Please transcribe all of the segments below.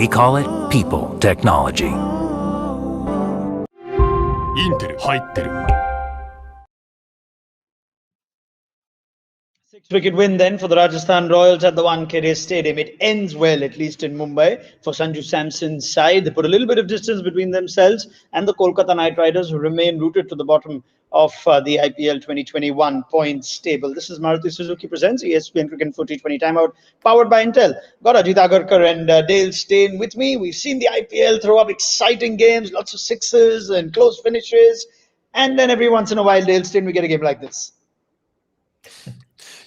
We call it people technology. インテル入ってる。Six-wicket win then for the Rajasthan Royals at the Wankhede Stadium. It ends well, at least in Mumbai, for Sanju Samson's side. They put a little bit of distance between themselves and the Kolkata Knight Riders, who remain rooted to the bottom of the IPL 2021 points table. This is Maruti Suzuki presents ESPN Cricket for T20 Time Out, powered by Intel. Got Ajit, Agarkar and Dale Steyn with me. We've seen the IPL throw up exciting games, lots of sixes and close finishes. And then every once in a while, Dale Steyn, we get a game like this.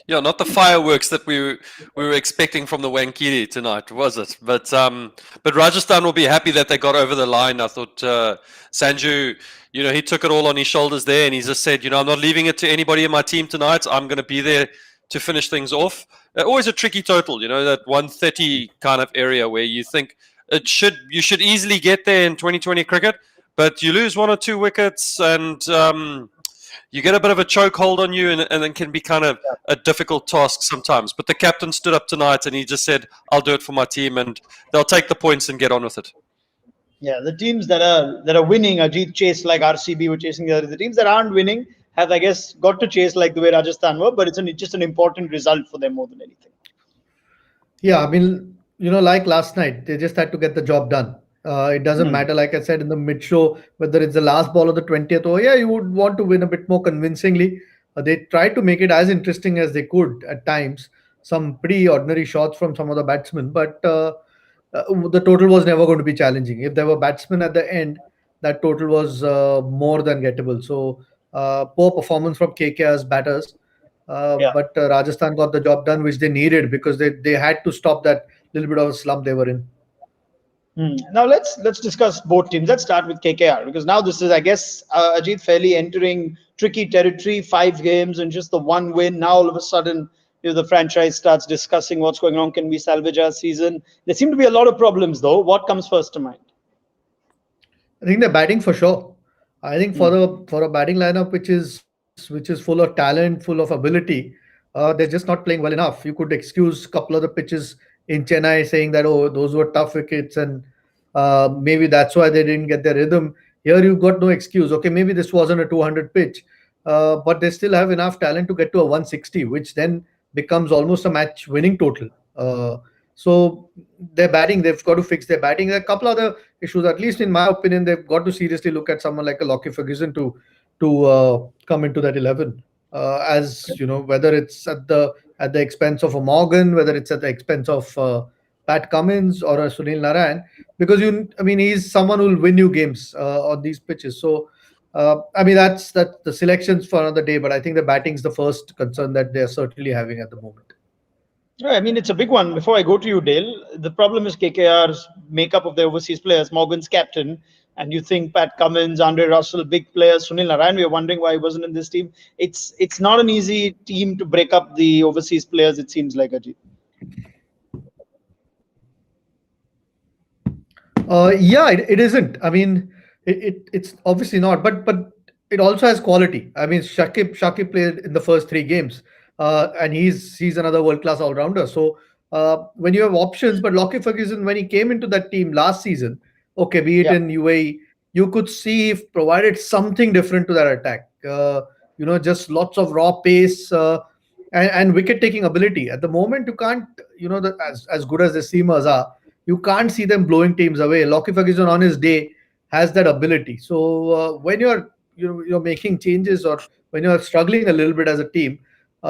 Yeah, not the fireworks that we were expecting from the Wankhede tonight, was it? But Rajasthan will be happy that they got over the line. I thought Sanju, he took it all on his shoulders there, and he just said, I'm not leaving it to anybody in my team tonight. I'm going to be there to finish things off. Always a tricky total, that 130 kind of area where you think you should easily get there in 2020 cricket, but you lose one or two wickets and you get a bit of a chokehold on you, and it can be kind of a difficult task sometimes. But the captain stood up tonight and he just said, I'll do it for my team, and they'll take the points and get on with it. Yeah, the teams that are winning, Ajit chase like RCB were chasing the other. The teams that aren't winning have, I guess, got to chase like the way Rajasthan were, but it's just an important result for them more than anything. Yeah, I mean, like last night, they just had to get the job done. It doesn't matter, like I said in the mid-show, whether it's the last ball or the 20th over. Yeah, you would want to win a bit more convincingly. They tried to make it as interesting as they could at times. Some pretty ordinary shots from some of the batsmen, but the total was never going to be challenging. If there were batsmen at the end, that total was more than gettable. So poor performance from KKR's batters. But Rajasthan got the job done, which they needed, because they had to stop that little bit of a slump they were in. Now let's discuss both teams. Let's start with KKR, because now this is, I guess, Ajit, fairly entering tricky territory. 5 games and just the one win. Now all of a sudden, the franchise starts discussing what's going on. Can we salvage our season? There seem to be a lot of problems, though. What comes first to mind? I think they're batting for sure. I think for a batting lineup which is full of talent, full of ability, they're just not playing well enough. You could excuse a couple of the pitches in Chennai, saying that, oh, those were tough wickets and maybe that's why they didn't get their rhythm. Here you've got no excuse. Okay, maybe this wasn't a 200 pitch, but they still have enough talent to get to a 160, which then becomes almost a match winning total. So their batting, they've got to fix their batting. There are a couple other issues, at least in my opinion. They've got to seriously look at someone like a Lockie Ferguson to come into that 11. Whether it's at the expense of a Morgan, whether it's at the expense of Pat Cummins or a Sunil Narayan, because he's someone who will win you games on these pitches. So that's the selections for another day. But I think the batting is the first concern that they're certainly having at the moment. I mean, it's a big one. Before I go to you, Dale, the problem is KKR's makeup of their overseas players. Morgan's captain, and you think Pat Cummins, Andre Russell, big players. Sunil Narayan, we are wondering why he wasn't in this team. It's not an easy team to break up the overseas players, it seems like, Ajit. It isn't. I mean, it's obviously not, but it also has quality. I mean, Shakib played in the first 3 games. And he's another world-class all-rounder. So when you have options, but Lockie Ferguson, when he came into that team last season, okay, be it in UAE, you could see if provided something different to that attack. Just lots of raw pace and wicket-taking ability. At the moment, you can't, as good as the seamers are, you can't see them blowing teams away. Lockie Ferguson on his day has that ability. So when you're making changes, or when you're struggling a little bit as a team,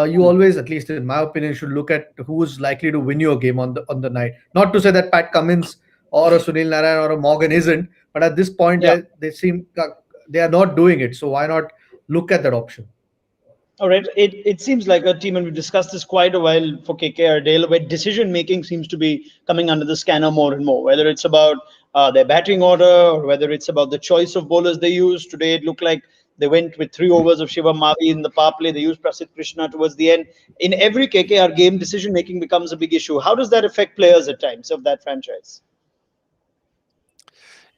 you always, at least in my opinion, should look at who's likely to win you a game on the night. Not to say that Pat Cummins or a Sunil Narayan or a Morgan isn't, but at this point they seem they are not doing it. So why not look at that option? All right. It seems like a team, and we've discussed this quite a while for KKR, Dale, where decision making seems to be coming under the scanner more and more. Whether it's about their batting order, or whether it's about the choice of bowlers they use. Today it looked like they went with 3 overs of Shivam Mavi in the power play. They used Prasidh Krishna towards the end. In every KKR game, decision-making becomes a big issue. How does that affect players at times of that franchise?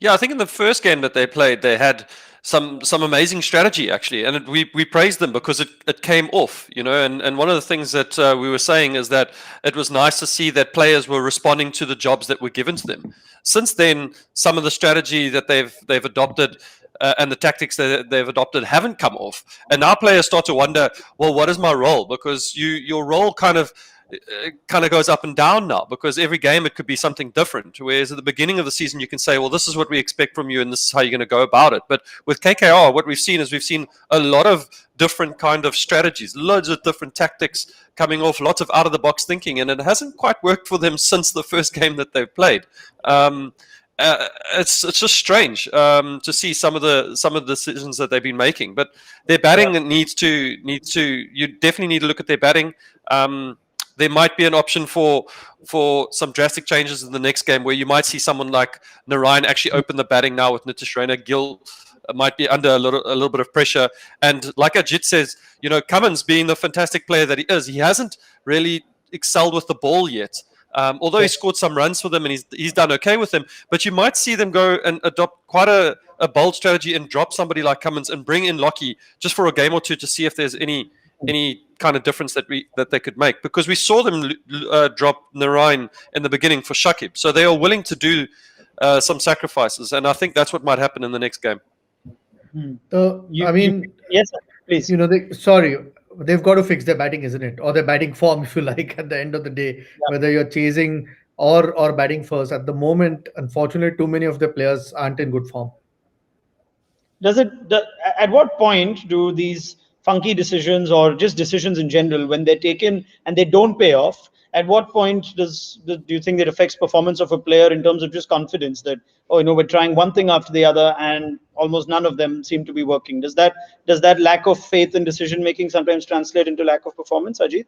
Yeah, I think in the first game that they played, they had some amazing strategy actually, and we praised them because it came off, and one of the things that we were saying is that it was nice to see that players were responding to the jobs that were given to them. Since then, some of the strategy that they've adopted and the tactics that they've adopted haven't come off, and now players start to wonder, well, what is my role? Because your role kind of goes up and down now, because every game it could be something different. Whereas at the beginning of the season, you can say, well, this is what we expect from you and this is how you're going to go about it. But with KKR, what we've seen a lot of different kind of strategies, loads of different tactics coming off, lots of out of the box thinking, and it hasn't quite worked for them since the first game that they've played. It's just strange to see some of the decisions that they've been making. But their batting needs to. You definitely need to look at their batting. There might be an option for some drastic changes in the next game, where you might see someone like Narayan actually open the batting now with Nitish Rana. Gill might be under a little bit of pressure. And like Ajit says, Cummins, being the fantastic player that he is, he hasn't really excelled with the ball yet. Although he scored some runs for them and he's done okay with them. But you might see them go and adopt quite a bold strategy and drop somebody like Cummins and bring in Lockie just for a game or two to see if there's any kind of difference that they could make, because we saw them drop Narayan in the beginning for Shakib, so they are willing to do some sacrifices, and I think that's what might happen in the next game. Yes, sir, please. They've got to fix their batting, isn't it, or their batting form, if you like. At the end of the day, whether you're chasing or batting first, at the moment, unfortunately, too many of the players aren't in good form. At what point do these funky decisions, or just decisions in general, when they're taken and they don't pay off, at what point do you think that affects performance of a player in terms of just confidence that, we're trying one thing after the other and almost none of them seem to be working? Does that lack of faith in decision making sometimes translate into lack of performance, Ajit?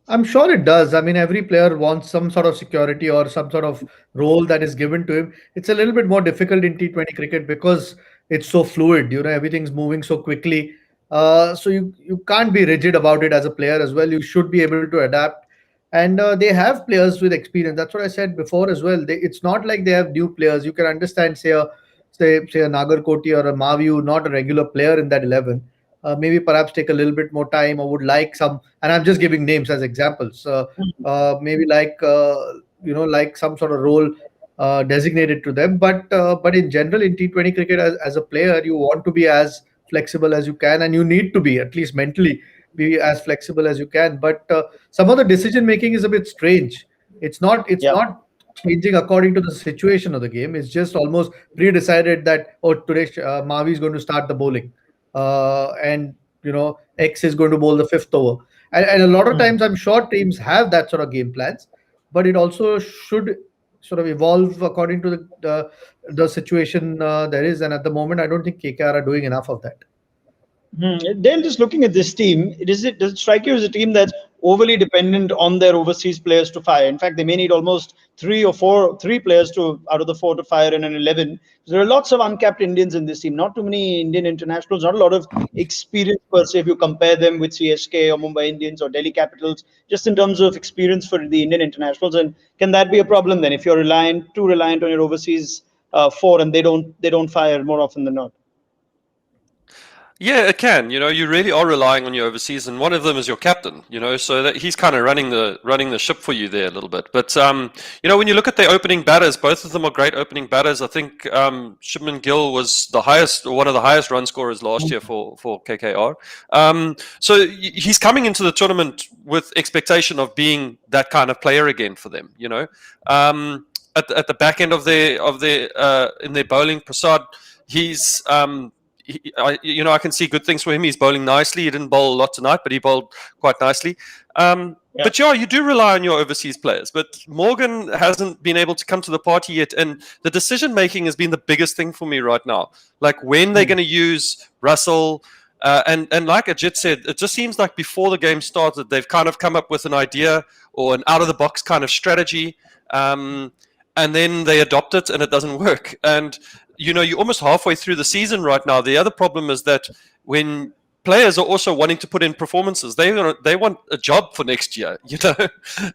I'm sure it does. I mean, every player wants some sort of security or some sort of role that is given to him. It's a little bit more difficult in T20 cricket because it's so fluid. Everything's moving so quickly. So you can't be rigid about it as a player as well. You should be able to adapt. And they have players with experience. That's what I said before as well. It's not like they have new players. You can understand, say a Nagarkoti or a Maviu, not a regular player in that 11. Maybe perhaps take a little bit more time, or would like some, and I'm just giving names as examples. Maybe like some sort of role designated to them. But in general, in T20 cricket, as a player, you want to be as flexible as you can, and you need to be, at least mentally, be as flexible as you can. But some of the decision making is a bit strange. It's not changing according to the situation of the game. It's just almost pre-decided that today Mavi is going to start the bowling. And X is going to bowl the fifth over, and a lot of times I'm sure teams have that sort of game plans, but it also should sort of evolve according to the situation there is. And at the moment, I don't think KKR are doing enough of that. Dale, just looking at this team, does it strike you as a team that's overly dependent on their overseas players to fire? In fact, they may need almost three players out of the 4 to fire in an 11. So there are lots of uncapped Indians in this team. Not too many Indian internationals. Not a lot of experience per se if you compare them with CSK or Mumbai Indians or Delhi Capitals. Just in terms of experience for the Indian internationals, and can that be a problem then if you're too reliant on your overseas 4 and they don't fire more often than not? Yeah, it can. You really are relying on your overseas, and one of them is your captain. So that he's kind of running the ship for you there a little bit. But when you look at their opening batters, both of them are great opening batters. I think Shubman Gill was one of the highest run scorers last year for KKR. So he's coming into the tournament with expectation of being that kind of player again for them. At the back end of their in their bowling, Prasad, he's. I can see good things for him. He's bowling nicely. He didn't bowl a lot tonight, but he bowled quite nicely. But you do rely on your overseas players. But Morgan hasn't been able to come to the party yet, and the decision making has been the biggest thing for me right now. Like when they're going to use Russell, and like Ajit said, it just seems like before the game started, they've kind of come up with an idea or an out of the box kind of strategy, and then they adopt it, and it doesn't work. And you're almost halfway through the season right now. The other problem is that when players are also wanting to put in performances. They want a job for next year, you know.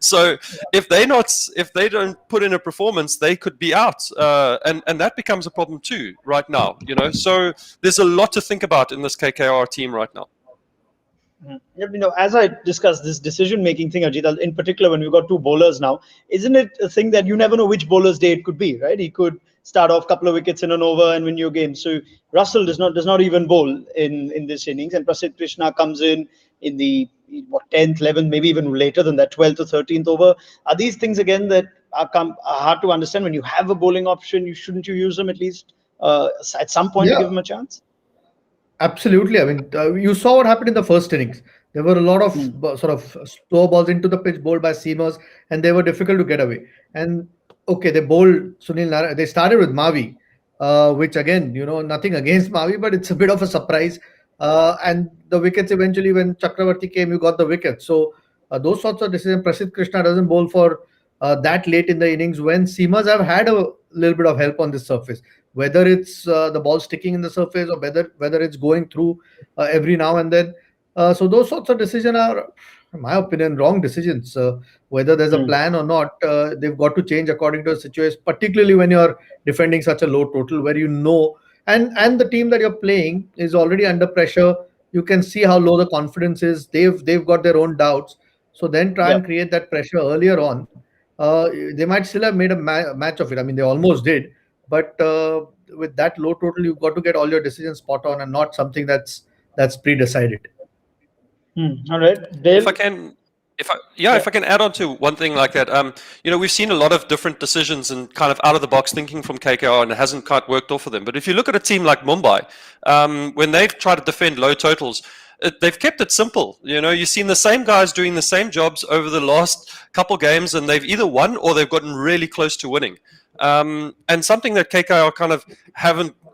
So if they don't put in a performance, they could be out, and that becomes a problem too right now, you know. So there's a lot to think about in this KKR team right now. As I discussed this decision-making thing, Ajit, in particular, when we've got two bowlers now, isn't it a thing that you never know which bowler's day it could be, right? He could start off a couple of wickets in an over and win your game. So Russell does not even bowl in this innings, and Prasidh Krishna comes in the 10th, 11th, maybe even later than that, 12th or 13th over. Are these things again that are hard to understand when you have a bowling option? Shouldn't you use them at least at some point to give them a chance? Absolutely. I mean, you saw what happened in the first innings. There were a lot of sort of slow balls into the pitch bowled by seamers, and they were difficult to get away. And okay, they bowled Sunil Narine. They started with Mavi, which again, nothing against Mavi, but it's a bit of a surprise. And the wickets eventually, when Chakravarti came, you got the wicket. So those sorts of decisions. Prasidh Krishna doesn't bowl for that late in the innings when seamers have had a little bit of help on this surface, whether it's the ball sticking in the surface or whether it's going through every now and then. So those sorts of decisions are, in my opinion, wrong decisions. Whether there's a plan or not, they've got to change according to the situation, particularly when you're defending such a low total where and the team that you're playing is already under pressure. You can see how low the confidence is. They've got their own doubts. So then try and create that pressure earlier on. They might still have made a match of it. I mean, they almost did. But with that low total, you've got to get all your decisions spot on and not something that's pre-decided. All right, Dale. If I can add on to one thing like that, we've seen a lot of different decisions and kind of out of the box thinking from KKR, and it hasn't quite worked off for them. But if you look at a team like Mumbai, when they've tried to defend low totals, they've kept it simple. You've seen the same guys doing the same jobs over the last couple games, and they've either won or they've gotten really close to winning. And something that KKR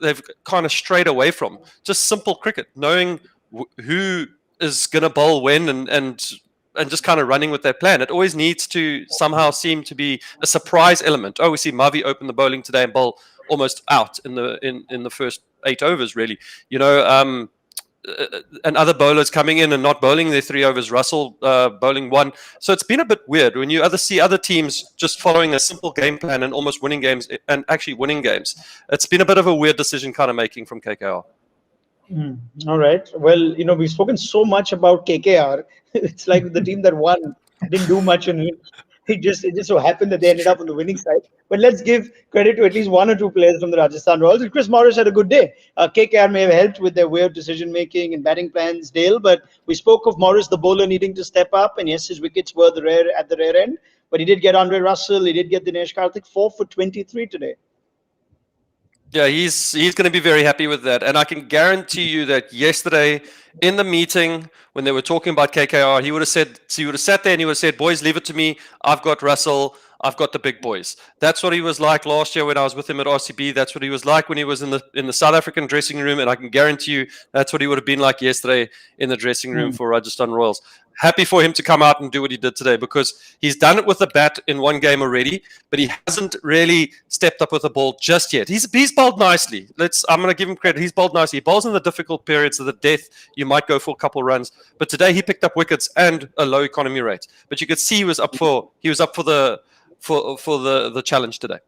they've kind of strayed away from, just simple cricket, knowing who is going to bowl when and just kind of running with their plan. It always needs to somehow seem to be a surprise element. Oh, we see Mavi open the bowling today and bowl almost out in the first 8 overs, really. And other bowlers coming in and not bowling their 3 overs, Russell bowling 1. So it's been a bit weird when you see other teams just following a simple game plan and almost winning games and actually winning games. It's been a bit of a weird decision kind of making from KKR. All right. Well, we've spoken so much about KKR. It's like the team that won didn't do much, and it just so happened that they ended up on the winning side. But let's give credit to at least one or two players from the Rajasthan Royals. Chris Morris had a good day. KKR may have helped with their weird decision making and batting plans, Dale. But we spoke of Morris, the bowler, needing to step up, and yes, his wickets were at the rare end. But he did get Andre Russell. He did get Dinesh Karthik, 4 for 23 today. Yeah, he's going to be very happy with that. And I can guarantee you that yesterday in the meeting, when they were talking about KKR, he would have sat there and he would have said, boys, leave it to me. I've got Russell. I've got the big boys. That's what he was like last year when I was with him at RCB. That's what he was like when he was in the South African dressing room. And I can guarantee you that's what he would have been like yesterday in the dressing room for Rajasthan Royals. Happy for him to come out and do what he did today, because he's done it with the bat in one game already, but he hasn't really stepped up with the ball just yet. He's bowled nicely. I'm going to give him credit. He's bowled nicely. He bowls in the difficult periods of the death. You might go for a couple runs, but today he picked up wickets and a low economy rate. But you could see he was up for the challenge today.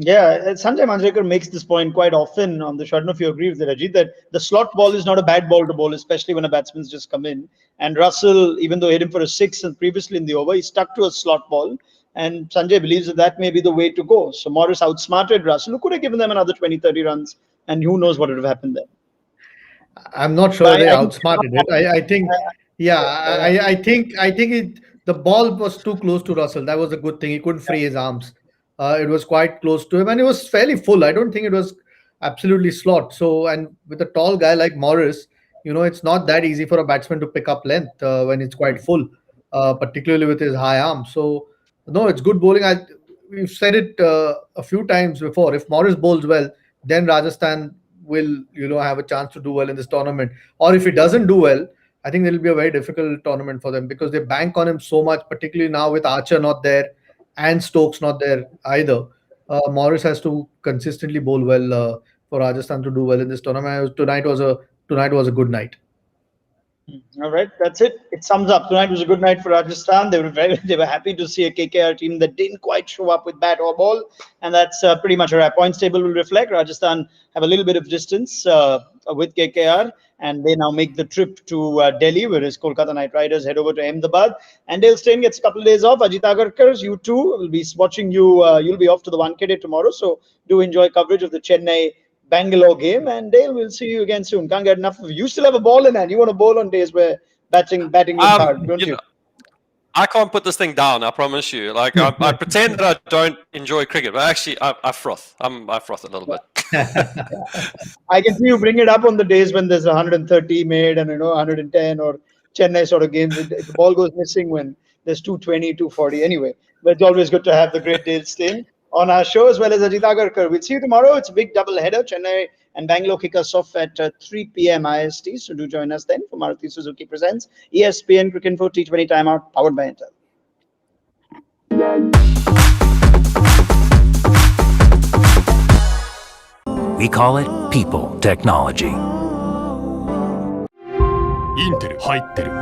Yeah, Sanjay Manjrekar makes this point quite often on the show. I don't know if you agree with it, Ajit, that the slot ball is not a bad ball to bowl, especially when a batsman's just come in. And Russell, even though he hit him for a 6 and previously in the over, he stuck to a slot ball. And Sanjay believes that may be the way to go. So Morris outsmarted Russell, who could have given them another 20, 30 runs. And who knows what would have happened then. I'm not sure they outsmarted it. I think the ball was too close to Russell. That was a good thing. He couldn't free his arms. It was quite close to him, and it was fairly full. I don't think it was absolutely slot. So, and with a tall guy like Morris, it's not that easy for a batsman to pick up length when it's quite full, particularly with his high arm. So, no, it's good bowling. We've said it a few times before. If Morris bowls well, then Rajasthan will, have a chance to do well in this tournament. Or if he doesn't do well, I think it'll be a very difficult tournament for them, because they bank on him so much, particularly now with Archer not there and Stokes not there either. Morris has to consistently bowl well for Rajasthan to do well in this tournament. Tonight was a good night. All right, that's it. It sums up. Tonight was a good night for Rajasthan. They were happy to see a KKR team that didn't quite show up with bat or ball, and that's pretty much our points table will reflect. Rajasthan have a little bit of distance with KKR, and they now make the trip to Delhi, whereas Kolkata Knight Riders head over to Ahmedabad. And Dale Steyn gets a couple of days off. Ajit Agarkar, you too, will be watching you. You'll be off to the 1K day tomorrow, so do enjoy coverage of the Chennai Bangalore game, and Dale, we'll see you again soon. Can't get enough of you. You still have a ball in hand. You want to bowl on days where batting looks hard, don't you? I can't put this thing down. I promise you. Like I pretend that I don't enjoy cricket, but actually I froth. I froth a little bit. I can see you bring it up on the days when there's 130 made and 110 or Chennai sort of games. The ball goes missing when there's 220, 240 anyway. But it's always good to have the great Dale Steyn on our show, as well as Ajit Agarkar. We'll see you tomorrow. It's a big double header. Chennai and Bangalore kick us off at 3 p.m. IST. So do join us then for Maruti Suzuki presents ESPN Cricket Info T20 Time Out, powered by Intel. We call it people technology. インテル入ってる